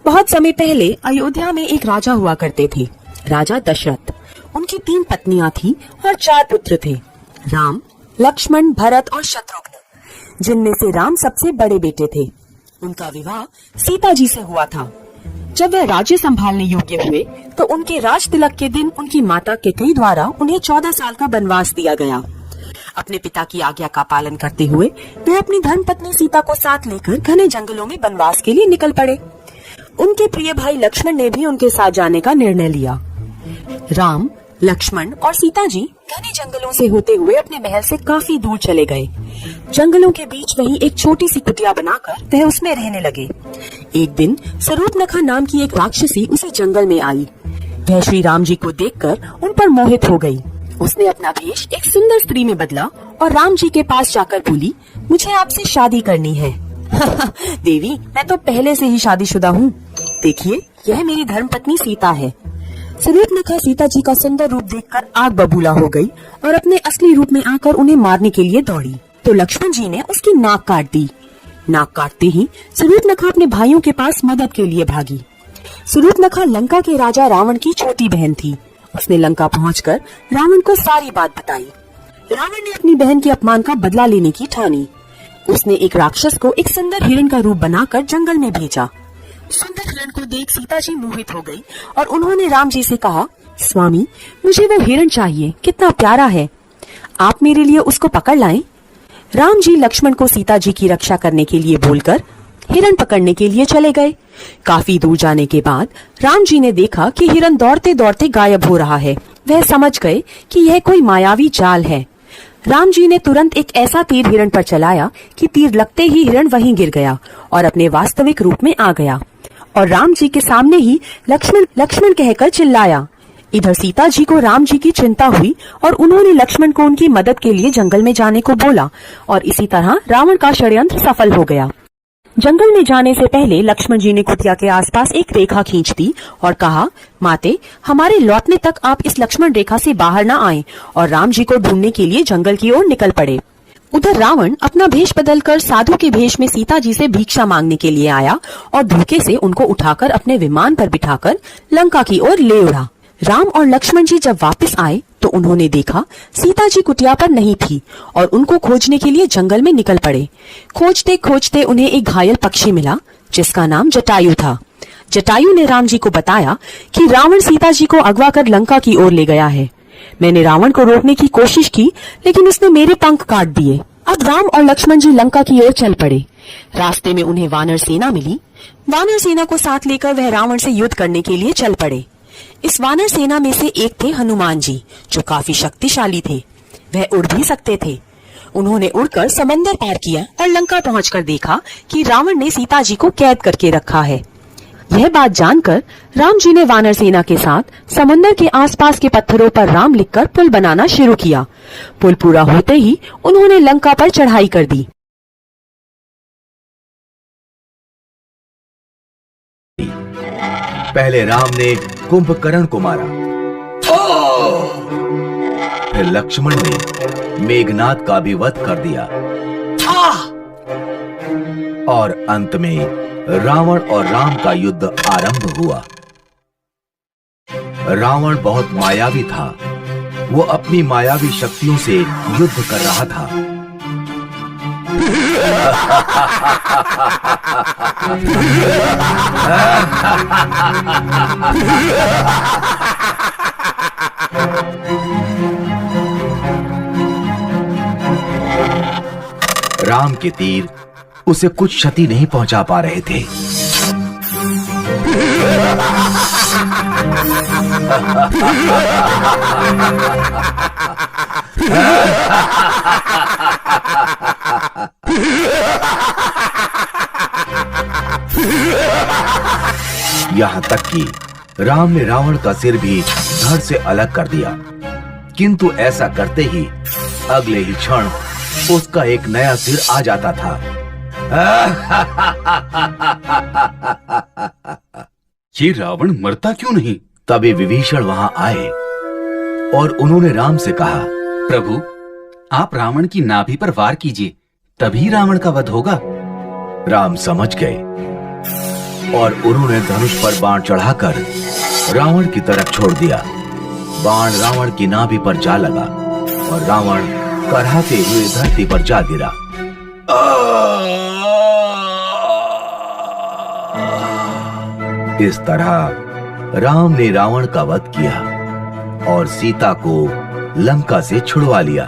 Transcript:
बहुत समय पहले अयोध्या में एक राजा हुआ करते थे, राजा दशरथ। उनकी 3 पत्नियां थी और 4 पुत्र थे, राम, लक्ष्मण, भरत और शत्रुघ्न, जिनमें से राम सबसे बड़े बेटे थे। उनका विवाह सीता जी से हुआ था। जब वह राज्य संभालने योग्य हुए तो उनके राज तिलक के दिन उनकी माता कैकेयी द्वारा उन्हें 14 साल का वनवास दिया गया। अपने पिता की आज्ञा का पालन करते हुए वे अपनी धर्मपत्नी सीता को साथ लेकर घने जंगलों में वनवास के लिए निकल पड़े। उनके प्रिय भाई लक्ष्मण ने भी उनके साथ जाने का निर्णय लिया। राम, लक्ष्मण और सीता जी घने जंगलों से होते हुए अपने महल से काफी दूर चले गए। जंगलों के बीच वहीं एक छोटी सी कुटिया बनाकर वह उसमें रहने लगे। एक दिन स्वरूपनखा नाम की एक राक्षसी उसी जंगल में आई। वह श्री राम जी को देखकर उन पर मोहित हो गई। उसने अपना भेष एक सुंदर स्त्री में बदला और राम जी के पास जाकर बोली, मुझे आपसे शादी करनी है। देवी, मैं तो पहले से ही शादीशुदा हूँ। देखिए, यह मेरी धर्मपत्नी सीता है। स्वरूपनखा सीता जी का सुंदर रूप देखकर आग बबूला हो गई और अपने असली रूप में आकर उन्हें मारने के लिए दौड़ी, तो लक्ष्मण जी ने उसकी नाक काट दी। नाक काटते ही स्वरूपनखा अपने भाइयों के पास मदद के लिए भागी। स्वरूपनखा लंका के राजा रावण की छोटी बहन थी। उसने लंका पहुंचकर रावण को सारी बात बताई। रावण ने अपनी बहन के अपमान का बदला लेने की ठानी। उसने एक राक्षस को एक सुंदर हिरण का रूप बनाकर जंगल में भेजा। सुंदर हिरण को देख सीता जी मोहित हो गई और उन्होंने राम जी से कहा, स्वामी, मुझे वो हिरण चाहिए, कितना प्यारा है, आप मेरे लिए उसको पकड़ लाएं। राम जी लक्ष्मण को सीता जी की रक्षा करने के लिए बोलकर हिरण पकड़ने के लिए चले गए। काफी दूर जाने के बाद राम जी ने देखा कि हिरण दौड़ते दौड़ते गायब हो रहा है। वह समझ गए कि यह कोई मायावी जाल है। राम जी ने तुरंत एक ऐसा तीर हिरण पर चलाया कि तीर लगते ही हिरण वहीं गिर गया और अपने वास्तविक रूप में आ गया और राम जी के सामने ही लक्ष्मण लक्ष्मण कहकर चिल्लाया। इधर सीता जी को राम जी की चिंता हुई और उन्होंने लक्ष्मण को उनकी मदद के लिए जंगल में जाने को बोला और इसी तरह रावण का षड्यंत्र सफल हो गया। जंगल में जाने से पहले लक्ष्मण जी ने कुटिया के आसपास एक रेखा खींच दी और कहा, माते, हमारे लौटने तक आप इस लक्ष्मण रेखा से बाहर न आएं, और राम जी को ढूंढने के लिए जंगल की ओर निकल पड़े। उधर रावण अपना भेष बदलकर साधु के भेष में सीता जी से भिक्षा मांगने के लिए आया और धोखे से उनको उठाकर अपने विमान पर बिठाकर लंका की ओर ले उड़ा। राम और लक्ष्मण जी जब वापस आए तो उन्होंने देखा सीता जी कुटिया पर नहीं थी और उनको खोजने के लिए जंगल में निकल पड़े। खोजते खोजते उन्हें एक घायल पक्षी मिला जिसका नाम जटायु था। जटायु ने राम जी को बताया कि रावण सीता जी को अगवा कर लंका की ओर ले गया है। मैंने रावण को रोकने की कोशिश की लेकिन उसने मेरे पंख काट दिए। अब राम और लक्ष्मण जी लंका की ओर चल पड़े। रास्ते में उन्हें वानर सेना मिली। वानर सेना को साथ लेकर वह रावण से युद्ध करने के लिए चल पड़े। इस वानर सेना में से एक थे हनुमान जी, जो काफी शक्तिशाली थे। वह उड़ भी सकते थे। उन्होंने उड़कर समंदर पार किया और लंका पहुंचकर देखा कि रावण ने सीता जी को कैद करके रखा है। यह बात जानकर राम जी ने वानर सेना के साथ समंदर के आसपास के पत्थरों पर राम लिखकर पुल बनाना शुरू किया। पुल पूरा होते ही उन्होंने लंका पर चढ़ाई कर दी। पहले राम ने कुंभकर्ण को मारा, फिर लक्ष्मण ने मेघनाद का भी वध कर दिया और अंत में रावण और राम का युद्ध आरंभ हुआ। रावण बहुत मायावी था। वो अपनी मायावी शक्तियों से युद्ध कर रहा था। राम के तीर उसे कुछ क्षति नहीं पहुंचा पा रहे थे। यहाँ तक कि राम ने रावण का सिर भी धड़ से अलग कर दिया, किंतु ऐसा करते ही अगले ही क्षण उसका एक नया सिर आ जाता था। ये रावण मरता क्यों नहीं? तभी विभीषण वहां आए और उन्होंने राम से कहा, प्रभु, आप रावण की नाभि पर वार कीजिए, तभी रावण का वध होगा। राम समझ गए और उन्होंने धनुष पर बाण चढ़ाकर रावण की तरफ छोड़ दिया। बाण रावण की नाभि पर जा लगा और रावण कराहते हुए धरती पर जा गिरा। इस तरह राम ने रावण का वध किया और सीता को लंका से छुड़वा लिया।